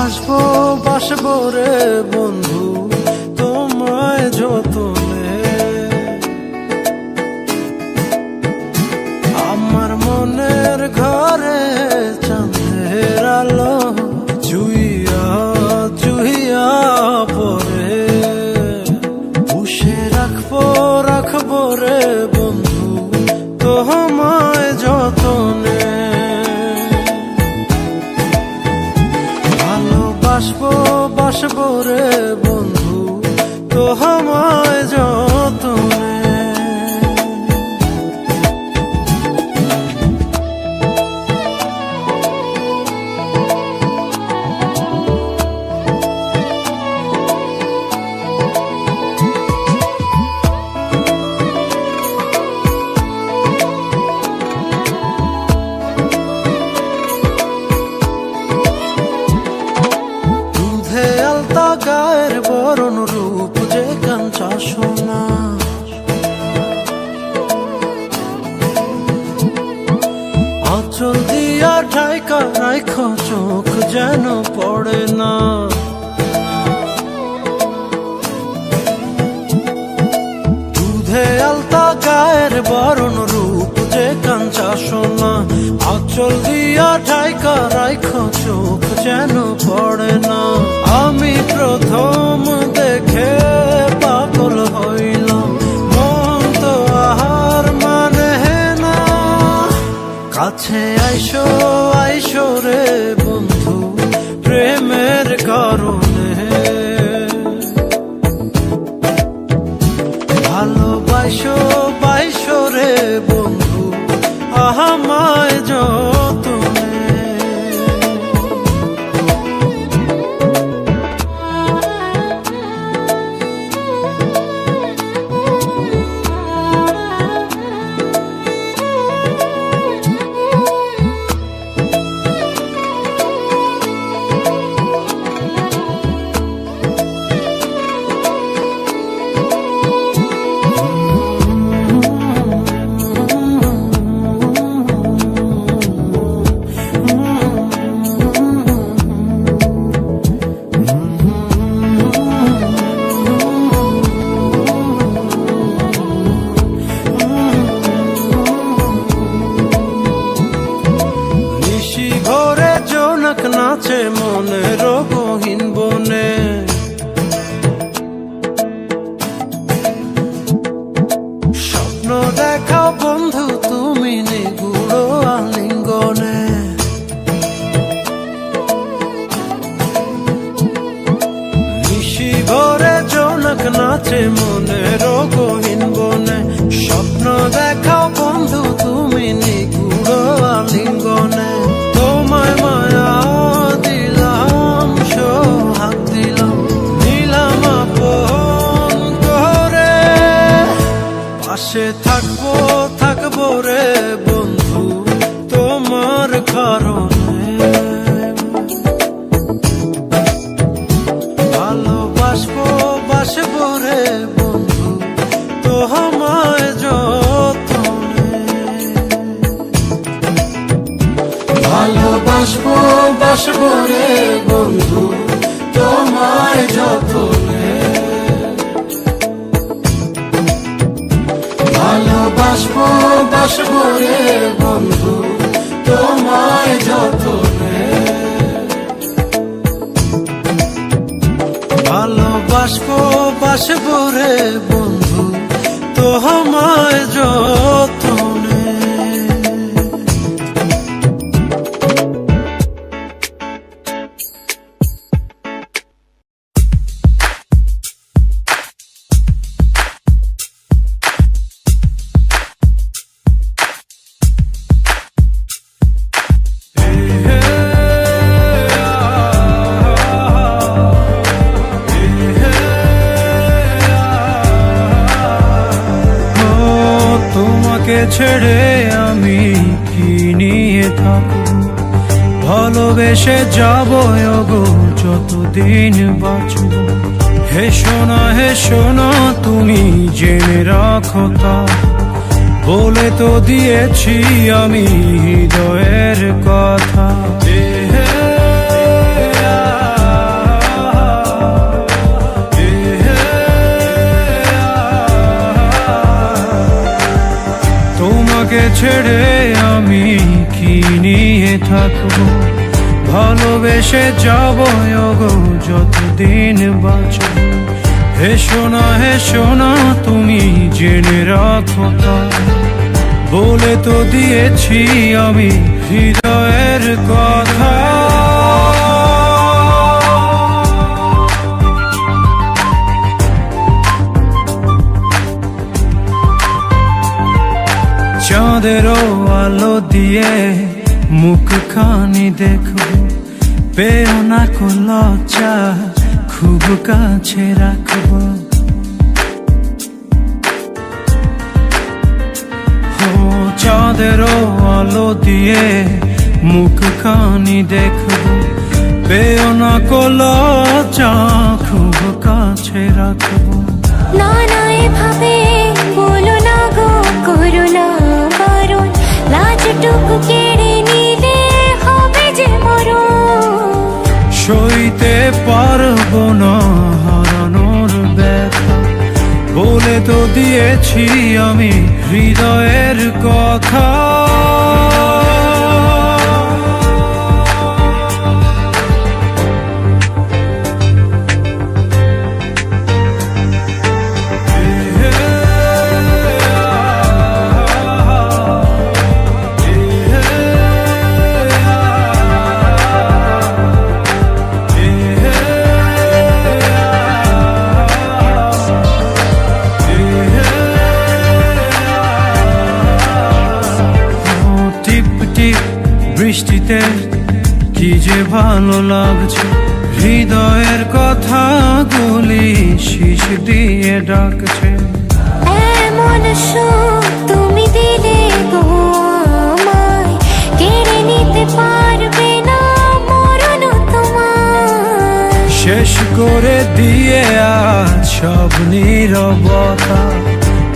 বাসবো বাসবো রে বন্ধু তোমায় যতনে, আমার মনের ঘরে চাঁদের আলো চুইয়া চুইয়া পরে, পুষে রাখবো রাখবো রে বন্ধু তোমায় যতনে। ভালোবাসবো বাসবো রে বন্ধু তোমায় যতনে। গায়ের বরণ রূপ যে কাঞ্চা সোনা, আঁচল দিয়া ঢাকা রাখ চোখ যেন পড়ে না, দুধে আলতা গায়ের বরণ রূপ যে কাঞ্চা সোনা, আঁচল দিয়া ঢাকা রাখ চোখ যেন পড়ে না। আমি প্রথম দেখে পাগল হইলাম, মন তো আহার মানে না। কাছে আইসো আইসো রে বন্ধু প্রেমের কারণে, ভালোবাসো বাইসো রে বন্ধু আমায় যতনে। নাচে মনের গহীন বনে, স্বপ্ন দেখাও বন্ধু তুমি নিগুড় আলিঙ্গনে, নিশি ভরে জোনাক নাচে মনের গহীন বনে, স্বপ্ন দেখাও বন্ধু তুমি নিগুড় আলিঙ্গনে। তোমায় মায়া দিলাম সোহাগ দিলাম নিলাম আপন করে, পাশে থাকবো থাকবো রে বন্ধু তোমার কারণে। ভালোবাসবো বাসবো রে বন্ধু তোমায় যতনে, ভালোবাসবো বাসবো রে বন্ধু তোমায় যতনে, ভালোবাসবো বাসবো রে বন্ধু তোমায় যতনে, ভালোবাসবো বাসবো রে বন্ধু তোমায় যতনে। ছেড়ে আমি কি নিয়ে থাকবো, ভালোবেসে যাবো গো যতদিন বাঁচবো। হেসো না তুমি জেনে রাখো তা, বলে তো দিয়েছি আমি হৃদয়ের কথা। ছেড়ে আমি কি নিয়ে থাকবো, ভালোবেসে যাবো গো যতদিন বাঁচব। হেসো না তুমি জেনে রাখো তা, বলে তো দিয়েছি আমি হৃদয়ের কথা। চাঁদেরও আলো দিয়ে মুখখানি দেখো, পেও না কো লজ্জা, খুব কাছে রাখবো। চাঁদেরও আলো দিয়ে মুখখানি দেখবো, পেও না কো লজ্জা, খুব কাছে রাখবো। না না এভাবে বলো না গো, করো না বারণ, লাজটুকু কেড়ে নিলে হবে যে মরণ। সইতে পারবো না হারানোর ব্যথা, বলে তো দিয়েছি আমি হৃদয়ের কথা। বৃষ্টিতে কি যে ভালো লাগছে, হৃদয়ের কথাগুলি শীষ দিয়ে ডাকছে। এমন সুখ তুমি দিলে গো আমায়, কেড়ে নিতে পারবে না মরণ তোমার। শেষ করে দিয়ে আজ সব নীরবতা,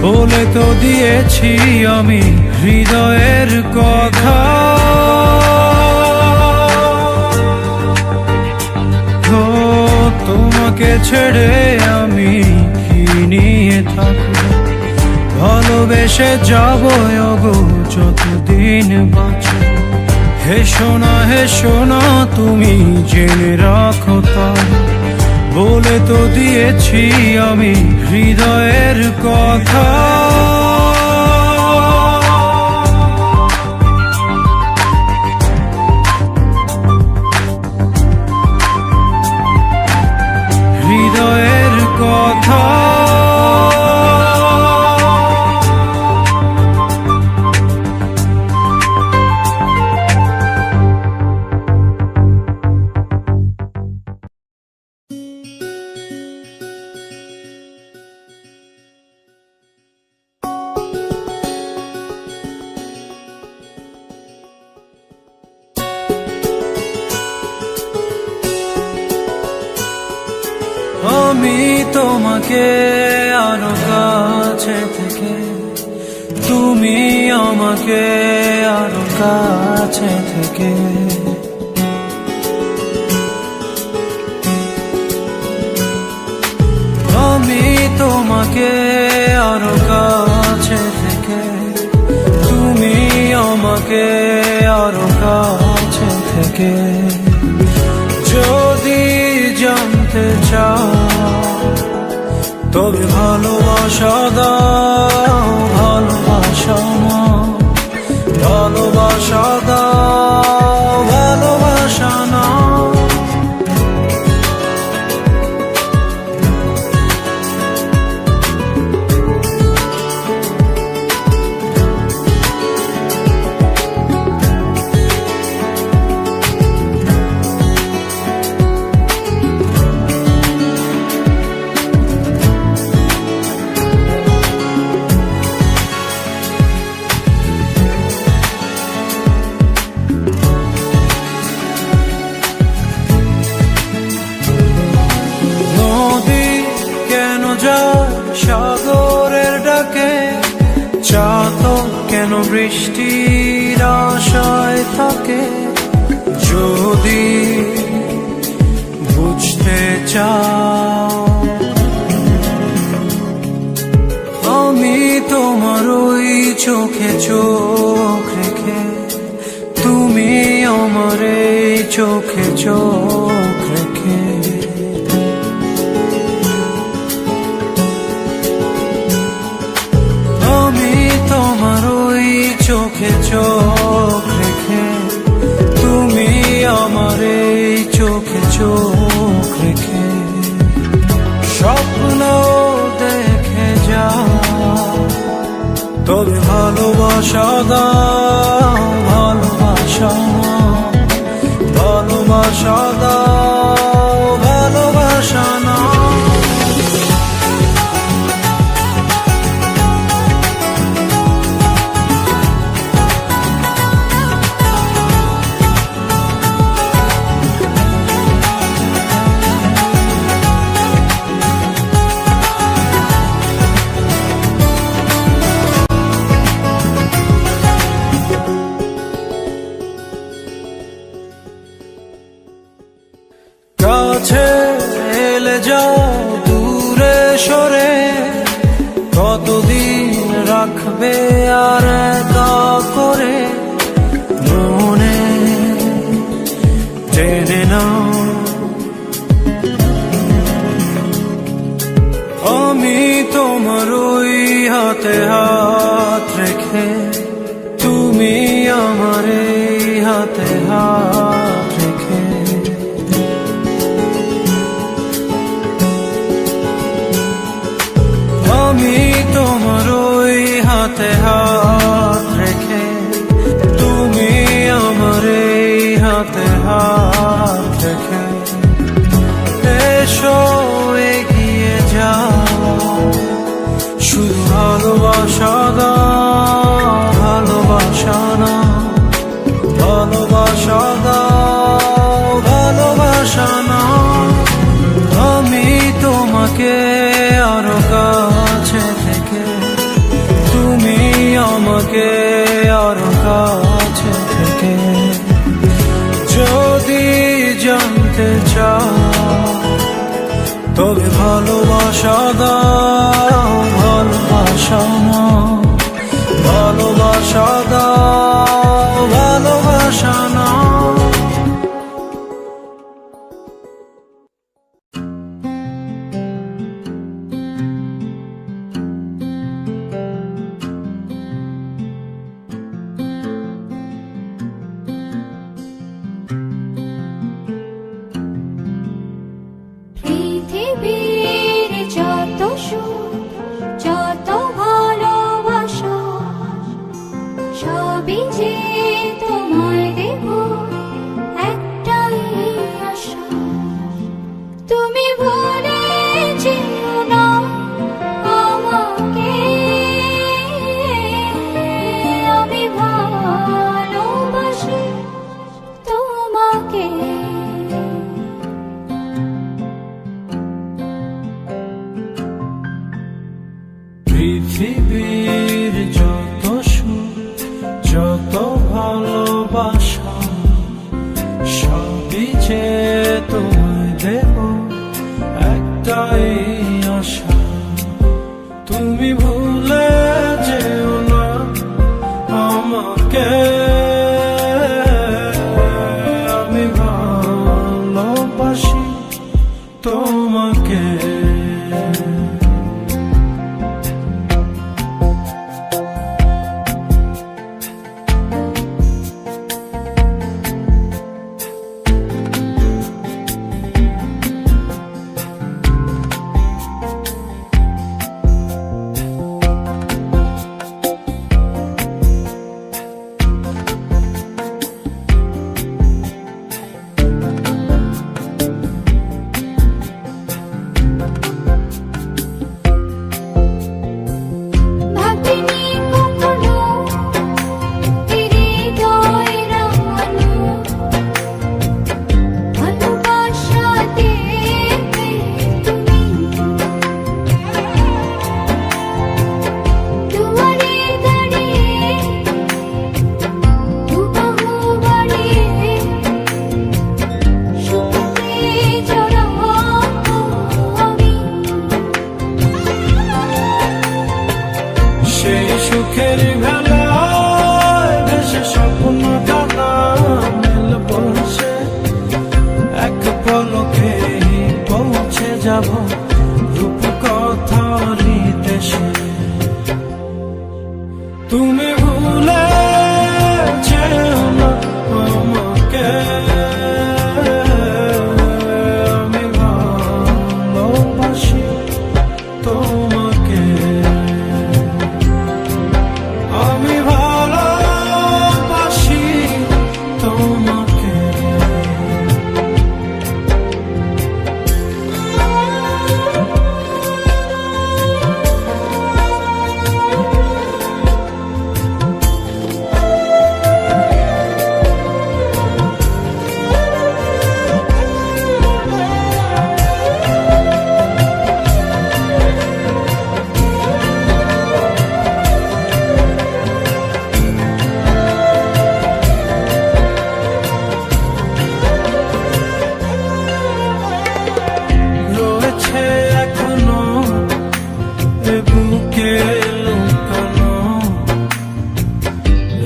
বলে তো দিয়েছি আমি হৃদয়ের কথা। তোমাকে ছেড়ে আমি কি নিয়ে থাকবো, ভালোবেসে যাবো গো যতদিন বাঁচব। হেসো না তুমি জেনে রাখো তা, বলে তো দিয়েছি আমি হৃদয়ের কথা। হৃদয়ের কথা। আমি তোমাকে আরো কাছে থেকে, তুমি আমাকে আরো কাছে থেকে। আমি তোমাকে আরো কাছে থেকে, তুমি আমাকে আরো কাছে থেকে। যদি জানতে চাও তবে ভালোবাসা দাও, ভালোবাসা নাও, ভালোবাসা দাও, ভালোবাসা নাও। সাগরের ডাকে চাতক কেন বৃষ্টির আশায় থাকে। যদি বুঝতে চাও আমি তোমার ওই চোখে চোখ চোখে চোখ রেখে। আমি তোমার ওই চোখে চোখ রেখে, তুমি আমার এই চোখে চোখ রেখে। স্বপ্ন দেখে যা, তবে ভালোবাসা দাও, ভালোবাসা, ভালোবাসা দাও, ভালোবাসা না। কাছে এলে যাও, দূরে সরে কতদিন রাখবে আর একা করে। মনে টেনে নাও, আমি তোমার ওই হাতে হাত রেখে, তুমি আমার এই হাতে হাত রেখে। আমি তোমার ওই হাতে হাত রেখে, তুমি আমার এই হাতে হাত রেখে। এসো এগিয়ে যাও, শুধু ভালোবাসা দাও, ভালোবাসা না, ভালোবাসা দাও, ভালোবাসা না। আমি তোমাকে আরো কাছে থেকে, তুমি আমাকে আরো কাছে থেকে। যদি জানতে চাও, তবে ভালোবাসা দাও, ভালোবাসা না, ভালোবাসা দাও, ভালোবাসা না। পৃথিবীর যত সুখ, যত ভালোবাসা, সবই যে তোমায় দেব একটাই আশা। তুমি ভুলে যেও না আমাকে, আমি ভালোবাসি তোমাকে। পৃথিবীর যত সুখ, যত ভালোবাসা, সবই যে তোমায় দেব একটাই আশা। তুমি ভুলে যেও না আমাকে, আমি ভালোবাসি তোমাকে। যাব রূপকথারই দেশে। তুমি ভুলে যেও না আমাকে, আমি ভালোবাসি তোমাকে, আমি ভালোবাসি তোমাকে। রয়েছে এখনো এ বুকে লুকানো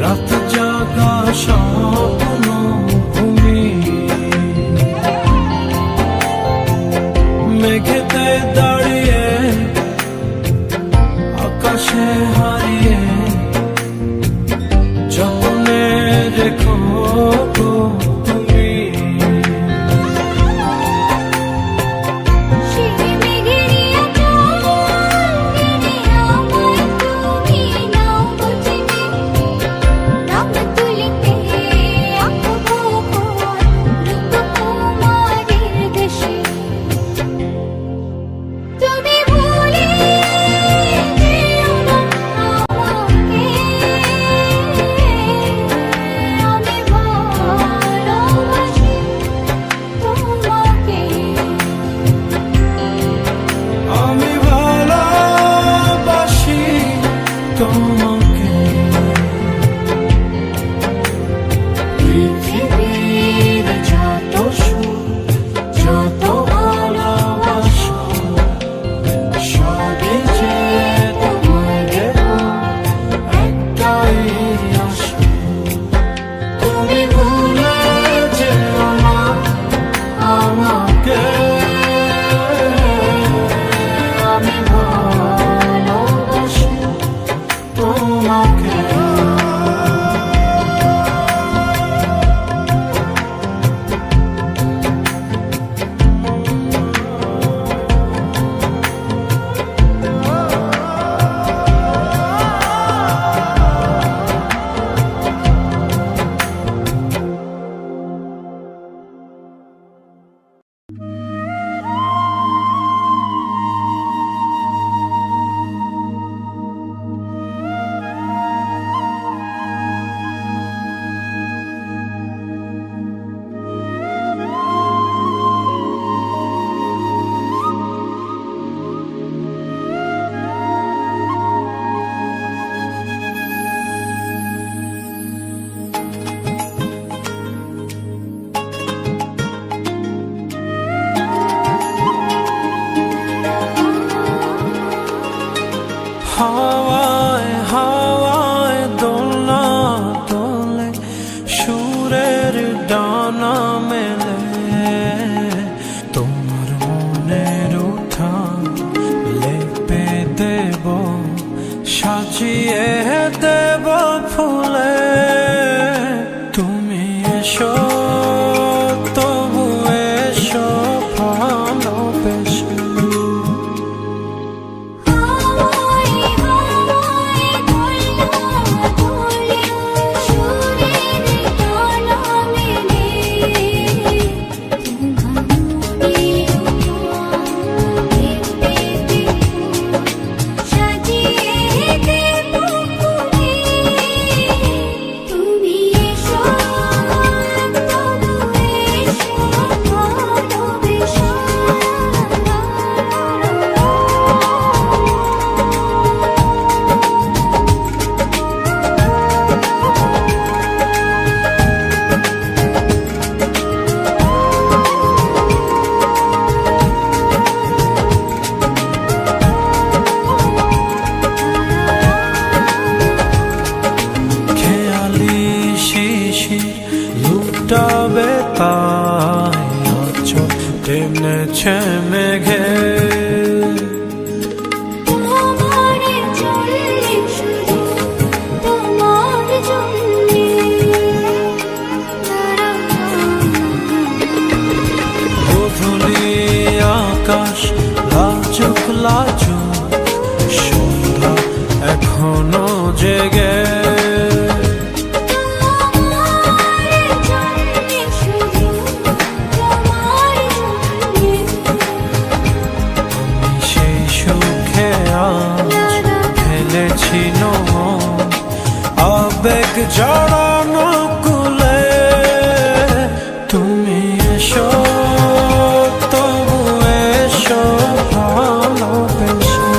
রাত জাগা স্বপ্ন ভূমি, মেঘেতে দাঁড়িয়ে আকাশে হারিয়ে যতনে রেখো গো তুমি। সেই মেঘেরই আঁচল টেনে আমায় তুমি নাও বুঝিবে, নাম তুলিতে আঁকবো ঘর রূপকুমারীর দেশে। তুমি ভুলে যেও না আমাকে, আমি ভালোবাসি তোমাকে, আমি ভালোবাসি তোমাকে। পৃথিবীর যত সুখ যত ভালোবাসা সবই যে তোমায় দেব একটাই আশা। তুমি ভুলে যেও না আমাকে, আমি ভালোবাসি তোমাকে। টেনেছে মেঘে তোমারে চললে শুধু তোমার জন্যে গোধূলি আকাশ লাজুক লাজুক সন্ধ্যা এখনো জেগে তোমারে চললে শুধু তোমার জন্যে আমি সেই সুখে আজ ফেলেছি আবেগ জড়ানো কুলে তুমি এসো তবু এসো ভালোবেসে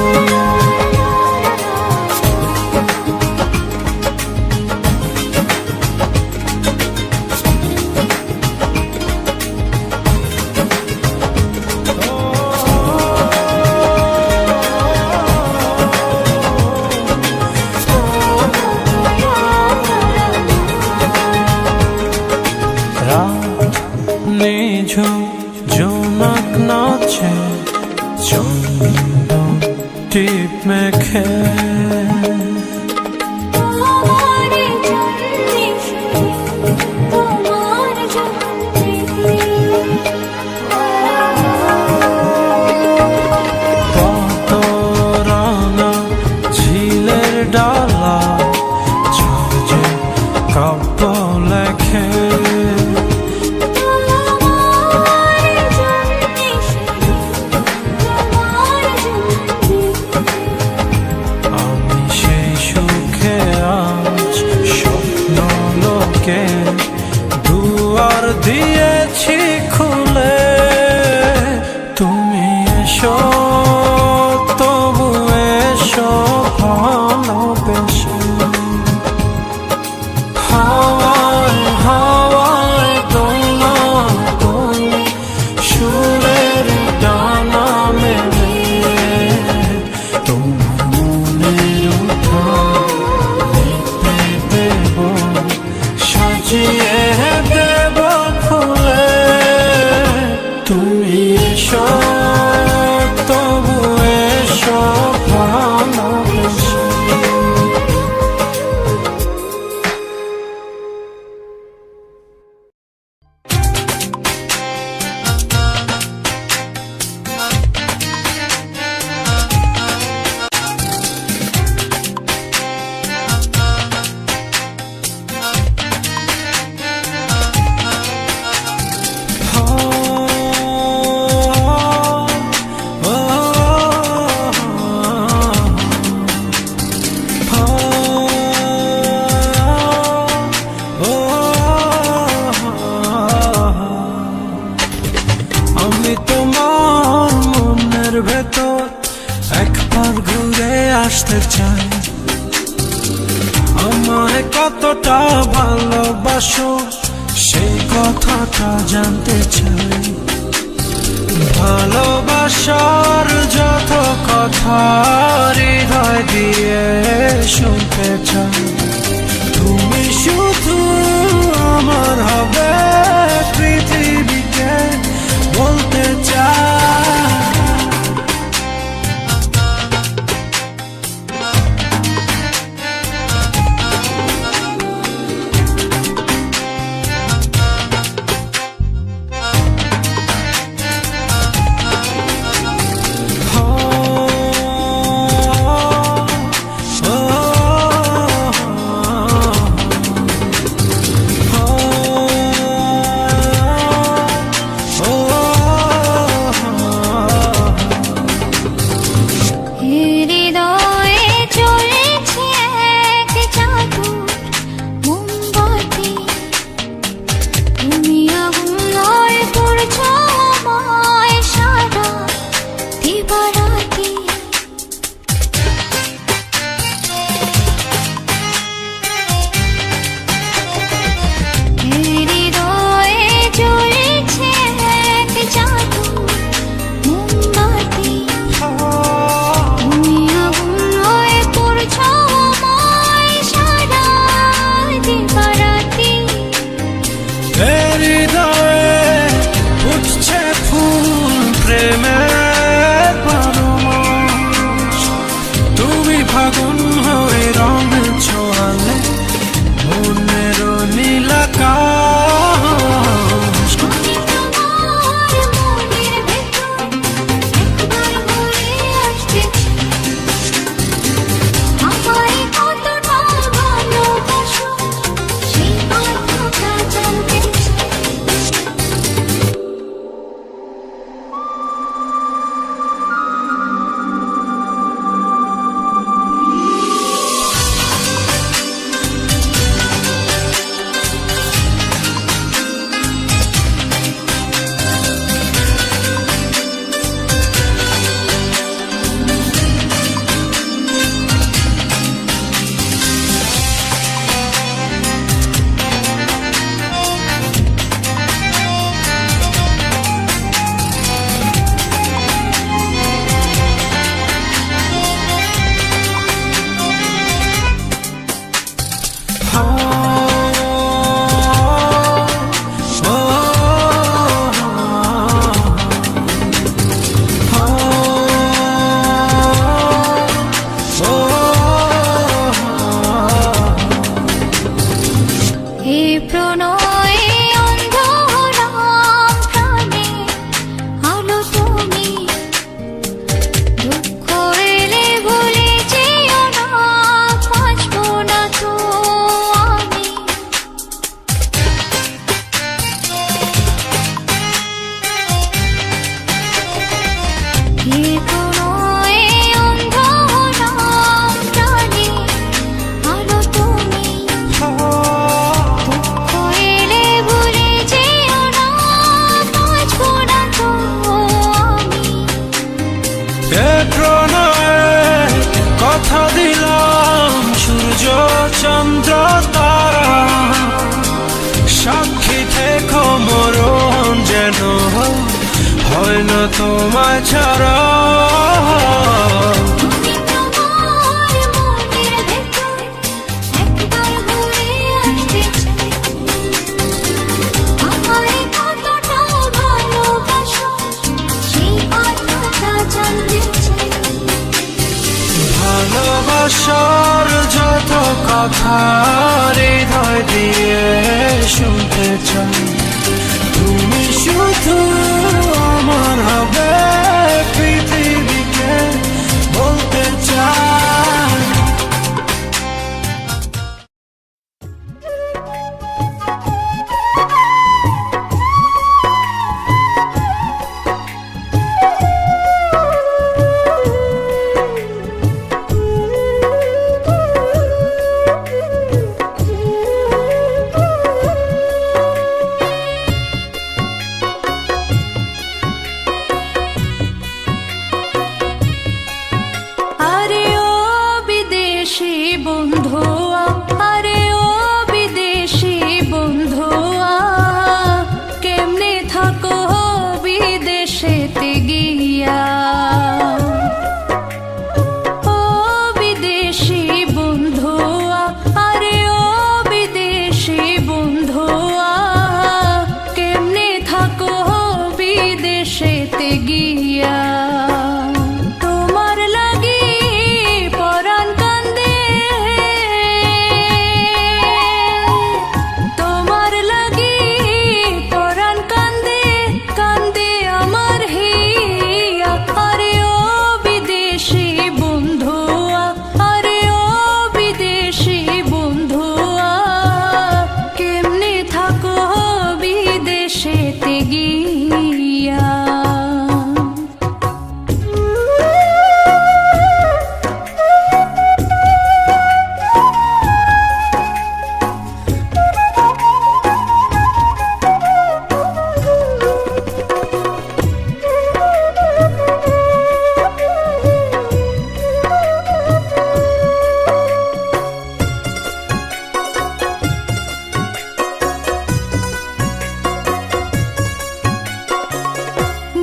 রাত নিঝুম জোনাক নাচে চন্দন টিপ মেখে তোমারে চললে শুধু তোমার জন্যে পাতরাঙা ঝিলের ডালা ঝরঝে কাব্য লেখে তোমারে চললে শুধু তোমার জন্যে আমি সেই সুখে আজ স্বপ্ন লোকে দুয়ার দিয়েছি খুলে তুমি এসো তবু এসো ভালোবেসে হাওয়ায় হাওয়ায় দোলা দোলে সুরের ডানা মেলে তোমার মনের উঠান লিপে দেব সাজিয়ে দেব ফুলে তুমি এসো তবু এসো ভালোবেসে আমি তোমার মনের ভেতর একবার ঘুরে আসতে চাই আমায় কতটা ভালোবাসো সেই কথাটা জানতে চাই ভালোবাসার যত কথা হৃদয় দিয়ে শুনতে চাই তুমি শুধু আমার হবে পৃথিবীকে বলতে চাই হয় না তোমায় ছাড়া। তুমি তোমার মনের ভেতর একবার ঘুরে আসতে চাই। আমায় কতটা ভালোবাসো সেই কথাটা জানতে চাই। ভালোবাসার যত কথা হৃদয় দিয়ে শুনতে চাই, তুমি শুধু আমার হবে পৃথিবীকে বলতে চাই। আরে ও বিদেশি বন্ধুয়া, আরে ও বিদেশি বন্ধুয়া, কেমনে থাকো বিদেশেতে গিয়া। ও বিদেশি বন্ধুয়া, আরে ও বিদেশি বন্ধুয়া, কেমনে থাকো বিদেশেতে গিয়া। তোমার লাগি পরাণ কান্দে, তোমার লাগি পরাণ কান্দে, কান্দে আমার হিয়া। আরে ও বিদেশি বন্ধুয়া, আরে ও বিদেশি বন্ধুয়া, কেমনে থাকো বিদেশেতে গিয়া।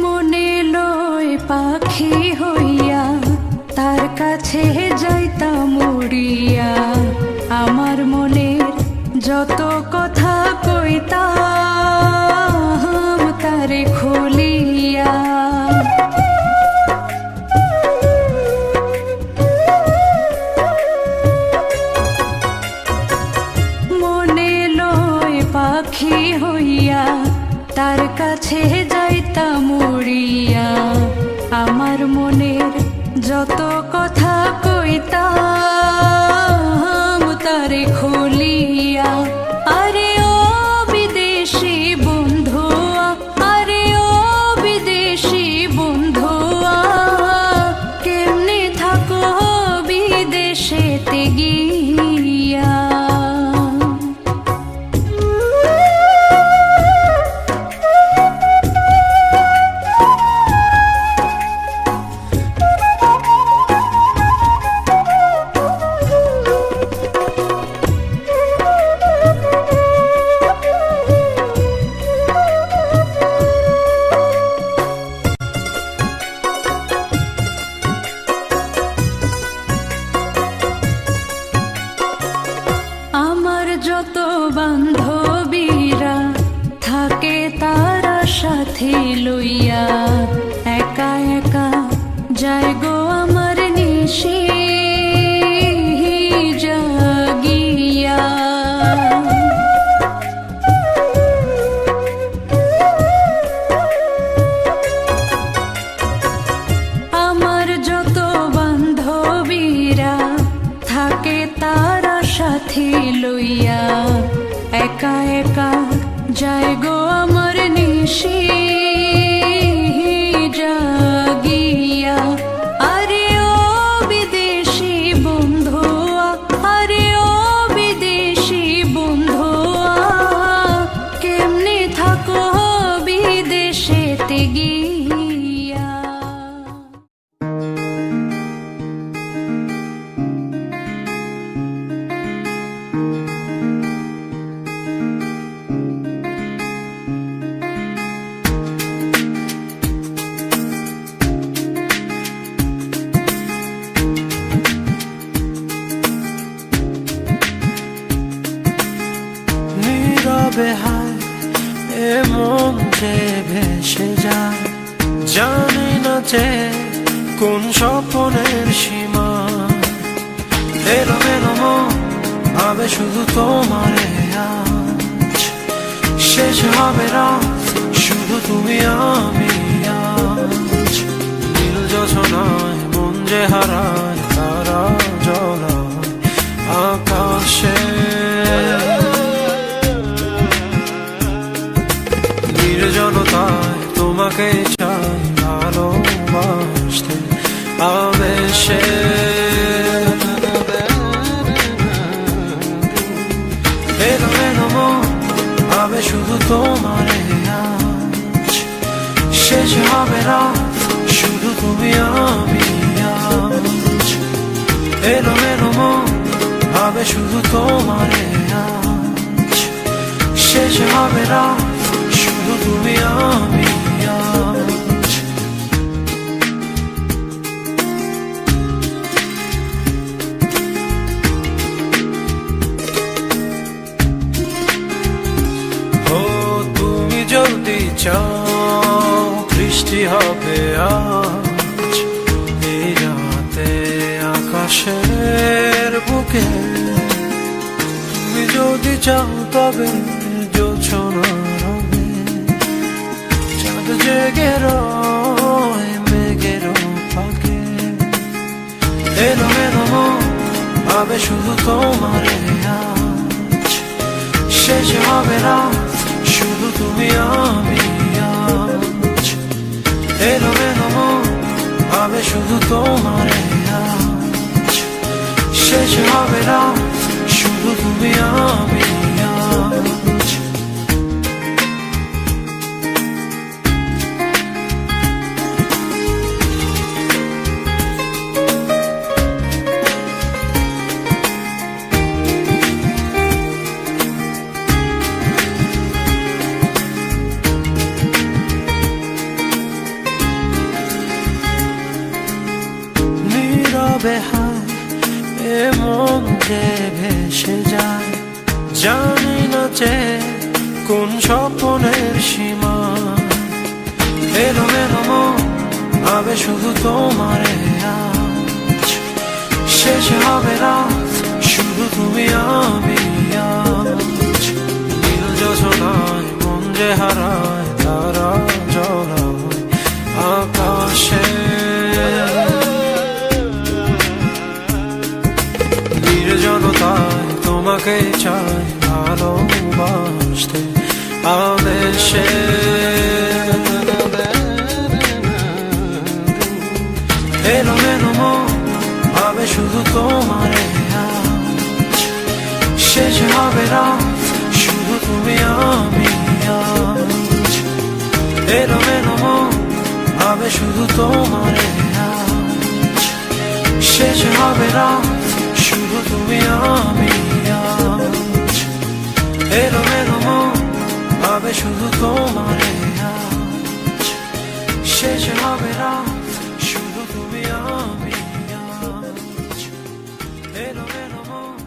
মনে লয় পাখি হইয়া তার কাছে যাইতাম উড়িয়া। আমার মনের যত কথা কইতাম তারে খুলিয়া। মনে লয় পাখি হইয়া তার কাছে যাইতাম উড়িয়া। আমার মনের যত কথা কইতাম তারে খুলিয়া। আরে ও বিদেশি বন্ধুয়া, আরে ও বিদেশি বন্ধুয়া, কেমনে থাকো বিদেশেতে গিয়া। আয়। জানি না যে কোন স্বপ্নের সীমা, এলোমেলো মন ভাবে শুধু তোমারে আজ। শেষ হবে রাত শুধু তুমি আমি আজ। নীল যোছনায় মন যে হারায়, তারা জ্বলায় আকাশে। নির্জনতায় তোমাকে চাই ভালোবাসতে আবেশে। এলোমেলো মন ভাবে শুধু তোমারে আজ। শেষ হবে রাত শুধু তুমি আমি আজ। এলোমেলো মন ভাবে শুধু তোমারে আজ। শেষ হবে রাত শুধু তুমি আমি আজ। ও তুমি যদি চাও বৃষ্টি হবে আজ এই রাতে আকাশের বুকে। তুমি যদি চাও তবে জোছনার রঙে চাঁদ জেগে রয় মেঘের ফাঁকে। এলোমেলো মন ভাবে শুধু তোমারে আজ। শেষ হবে রাত শুধু তুমি আমি আজ। এলোমেলো মন ভাবে শুধু তোমারে আজ। শেষ হবে রাত শুধু তুমি আমি আজ। নীরবে হায় এ মন যে ভেসে যায়। জানি না যে কোন স্বপ্নের সীমা, এলোমেলো মন ভাবে শুধু তোমারে আজ। শেষ হবে রাত শুধু তুমি আমি আজ। নীল যোছনায় মন যে হারায়, তারা জ্বলায় আকাশে। নির্জনতায় তোমাকে চাই ভালোবাসতে আবেশে। এলোমেলো মন ভাবে শুধু তোমারে আজ। শেষ হবে রাত শুধু তুমি আমি আজ। এলোমেলো মন ভাবে শুধু তোমারে আজ। শেষ হবে রাত শুধু তুমি আমি আজ। এলোমেলো মন ভাবে শুধু তোমারে আজ। শেষ হবে রাত শুধু তুমি আমি আজ। এলোমেলো মন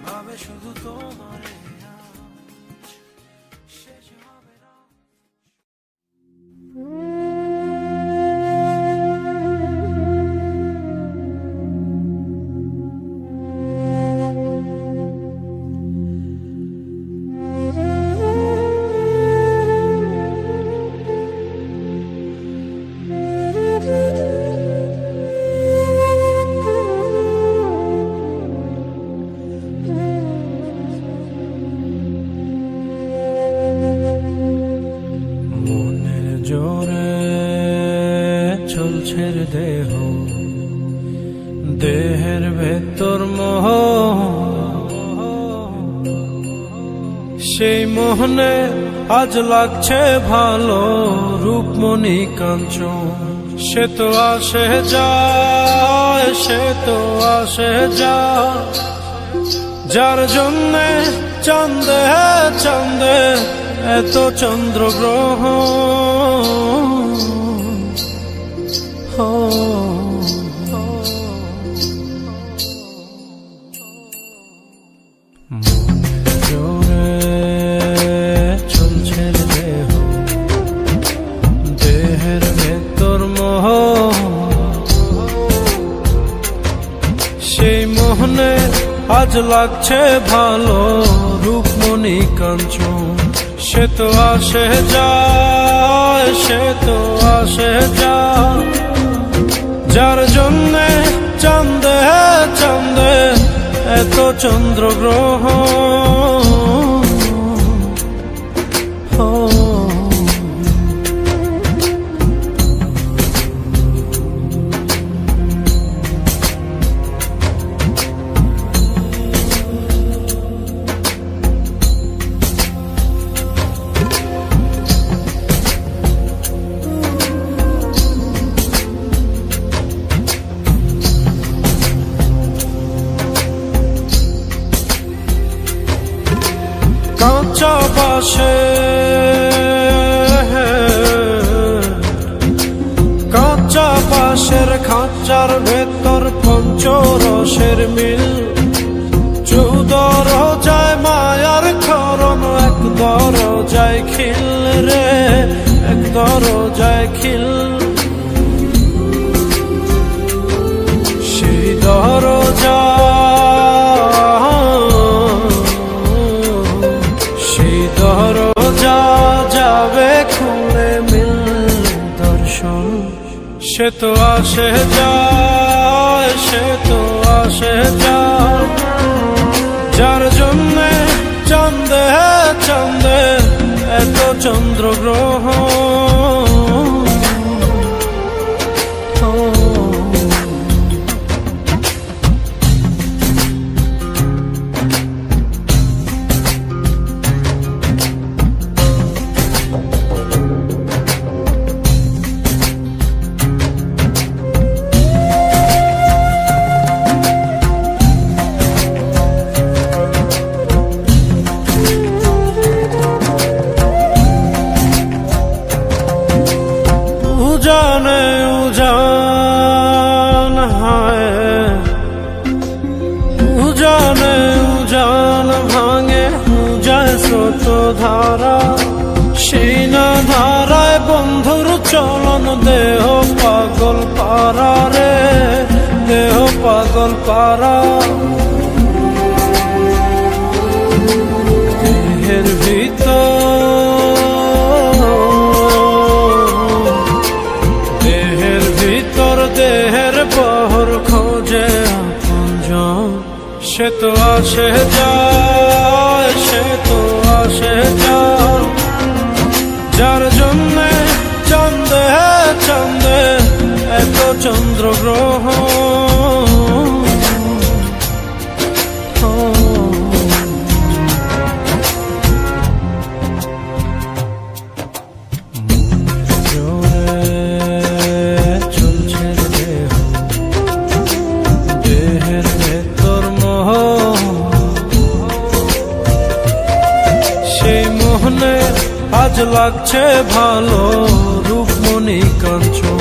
ভাবে শুধু তোমারে আজ। শেষ হবে রাত। চলছে দেহ, দেহের ভেতর মোহ, সেই মোহনে আজ লাগছে ভালো রূপমণি কাঞ্চন। সে তো আসে যায়, সে তো আসে যায়, যার জন্যে চাঁদে চাঁদে এত চন্দ্রগ্রহণ। চলছে দেহ, মোহনে আজ লাগছে ভালো রূপমণি কাঞ্চন, সে তো আসে যায়, সে তো আসে যায়, যার জন্যে চাঁদে চাঁদে এত চন্দ্রগ্রহণ। কাঁচা বাসে কাঁচা বাসের খাঁচার ভেতর পঞ্চরসের মিল, চৌদরজায় মায়ার খরণ, এক দরজায় খিল রে, এক দরজায় খিল। সেই দরজা দরজা যাবে খুলে মিল দর্শন, সে তো আসে যায়, সে তো আসে যায়, যার জন্যে চাঁদে চাঁদে এত চন্দ্রগ্রহণ। উজানে উজান হায়, উজানে উজান ভাঙে উজায় স্রোত ধারা, সেই না ধারায় বন্ধুর চলন, দেহ পাগল পারা রে, দেহ পাগল পারা। দেহের ভিতর দেহের পহর খোঁজে আপনজন, সে তো আসে যায়, সে তো আসে যায়, যার জন্যে চাঁদে চাঁদে এত চন্দ্রগ্রহণ। আজ লাগছে ভালো রূপমণি কাঞ্চন,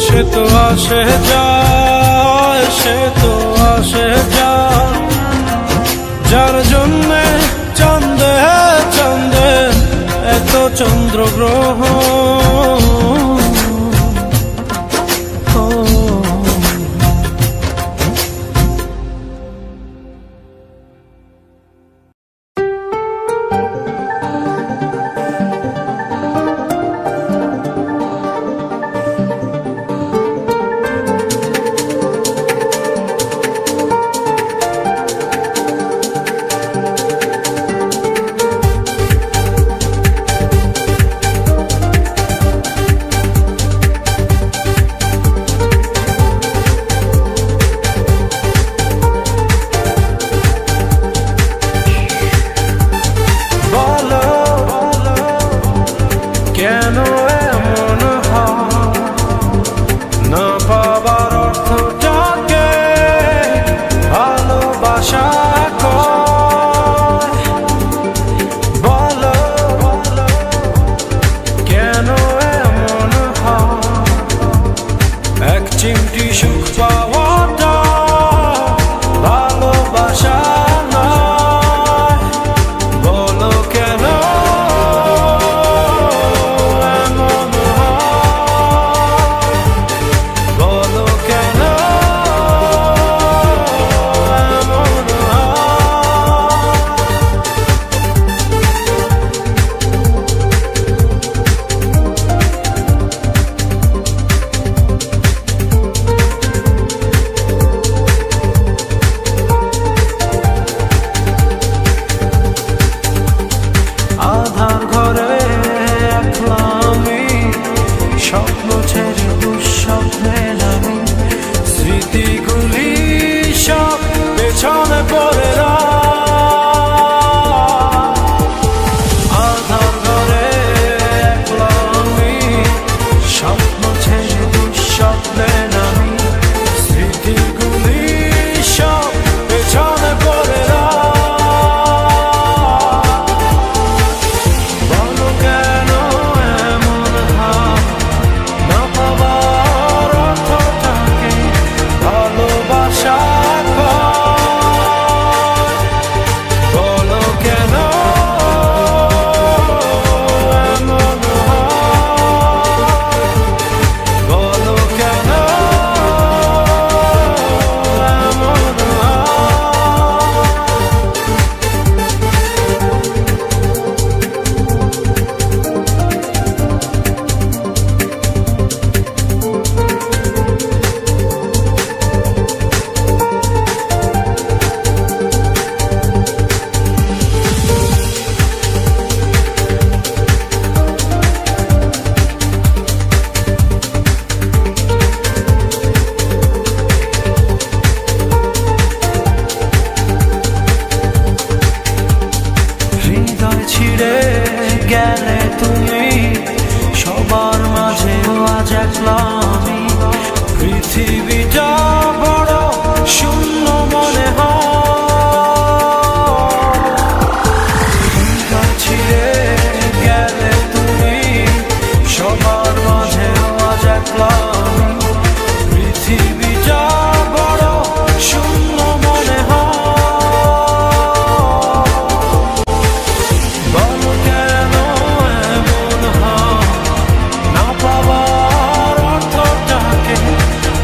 সে তো আসে যায়, সে তো আসে যায়, যার জন্যে চাঁদে চাঁদে এত চন্দ্রগ্রহণ। ছেড়ে দুঃস্বপ্নে নামি, স্মৃতিগুলি সব পেছনে পড়ে আধার ঘরে একলা আমি, স্বপ্ন ছেড়ে দুঃস্বপ্নে নামি, স্মৃতিগুলি সব পেছনে পড়ে বলো কেন এমন ভাব, না পাবার অর্থটাকে ভালোবাসা কয়। বলো কেন এমন হয়, বলো কেন এমন হৃদয় ছিঁড়ে গেলে তুমি, সবার মাঝেও আজ একলা আমি, পৃথিবীটা বড় শূন্য মনে হয়। হৃদয় ছিঁড়ে গেলে তুমি, সবার মাঝেও আজ একলা আমি, পৃথিবীটা বড় শূন্য মনে হয়। বলো কেন এমন হয়, না পাবার অর্থটাকে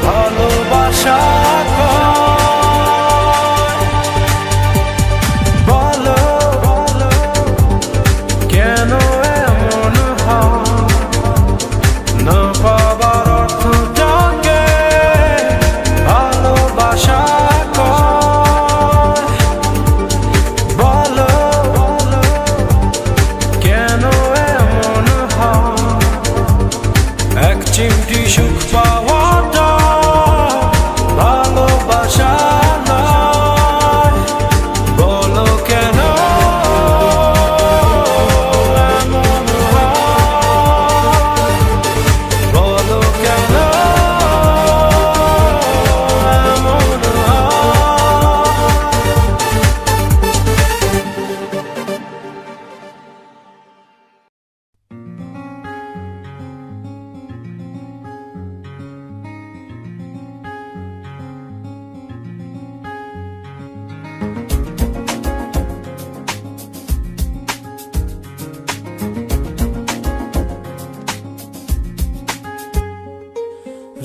ভালোবাসা কয়। বলো কেন এমন হয়, না পাবার অর্থটাকে ভালোবাসা কয়। বলো কেন এমন হয়, এক চিমটি সুখ পাওয়াটা ভালোবাসা নয়। বলো কেন এমন হয়, বলো কেন এমন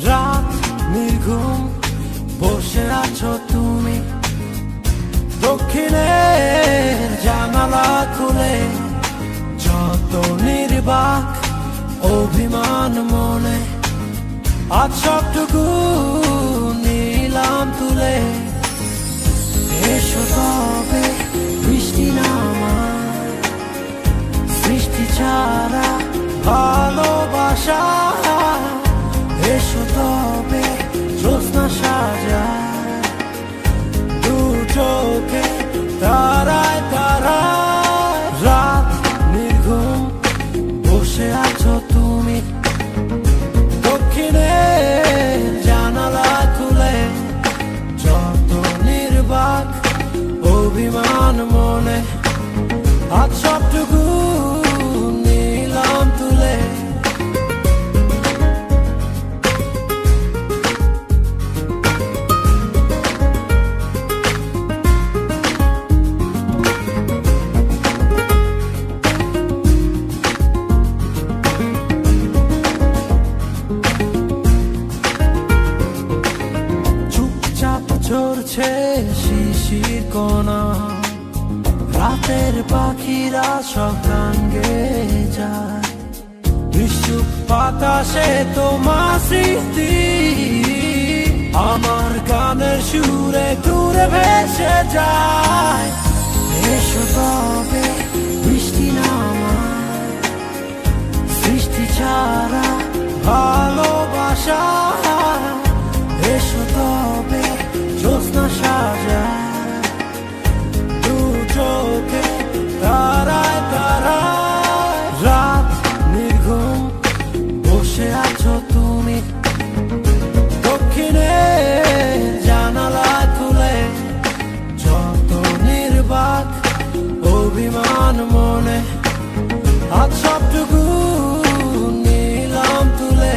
রাত নির্ঘুম বসে আছো তুমি, দক্ষিণের জানালা খুলে, যত নির্বাক অভিমান মনে, আজ সবটুকু নিলাম তুলে। এসো তবে বৃষ্টি নামায়, সৃষ্টি ছাড়া ভালোবাসা। এসো তবে জ্যোৎস্না সাজায়, দু চোখে তারায় তারায়। রাত নির্ঘুম বসে আছো তুমি, দক্ষিণের জানালা খুলে, যত নির্বাক অভিমান মনে, আজ সবটুকু নিলাম তুলে। ঝরছে শিশির কণা, রাতের পাখিরা সব গান গেয়ে যায়, নিশ্চুপ বাতাসে তোমার স্মৃতি আমার গানের সুরে দূরে ভেসে যায়। এসো তবে বৃষ্টি নামায়, সৃষ্টি ছাড়া ভালোবাসা চায় এসো তবে জ্যোৎস্না সাজায় দু চোখে তারায় তারায় রাত নির্ঘুম বসে আছো তুমি দক্ষিণে জানালা খুলে যত নির্বাক অভিমান মনে আজ সবটুকু নিলাম তুলে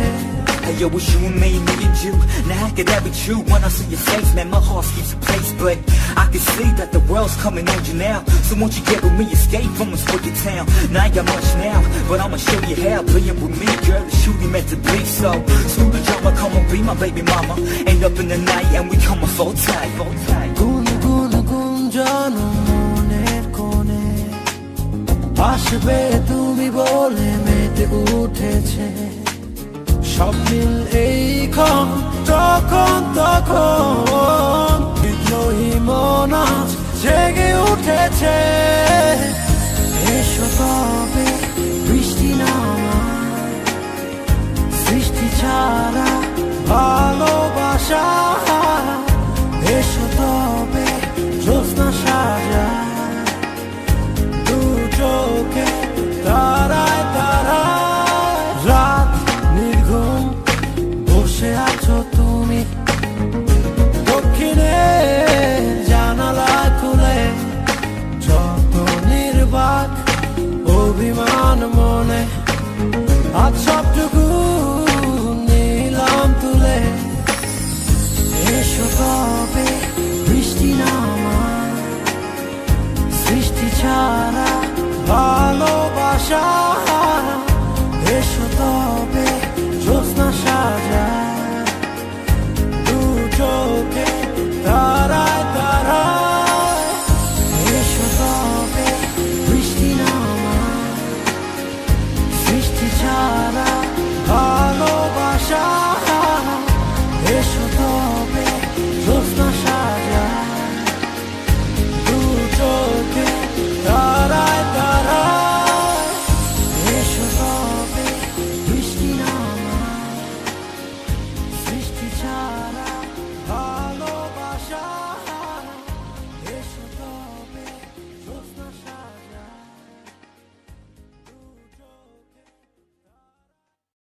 Hey yo, it's you and me and you. Now how could that be true when I see your face? Man, my heart skips a place, but I can see that the world's coming on you now. So won't you get with me, escape from this wicked town? Now I ain't got much now, but I'ma show you how. Playing with me, girl, it's shooting meant to be. So smooth the drama, come on, be my baby mama. End up in the night and we coming full tight, full tight. গুন গুন গুঞ্জন মনের কোণে আসবে তুমি বলে মেতে উঠেছে সব মিল এইক্ষণ যখন তখন বিদ্রোহী মন আজ জেগে উঠেছে